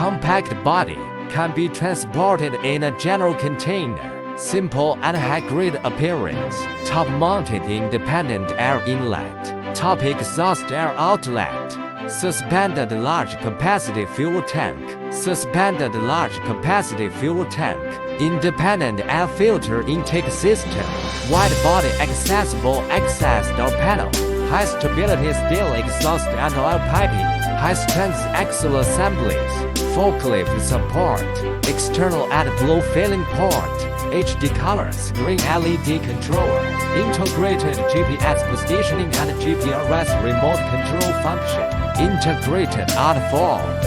compact body, can be transported in a general container. Simple and high-grade appearance. Top-mounted independent air inlet. Top exhaust air outlet. Suspended large capacity fuel tank. Suspended large capacity fuel tank. Independent air filter intake system. Wide body accessible access door panel. High stability steel exhaust and oil piping. High strength axle assemblies. Forklift support. External AdBlue filling port. HD colors, green LED controller, integrated GPS positioning and GPRS remote control function, integrated AutoFall.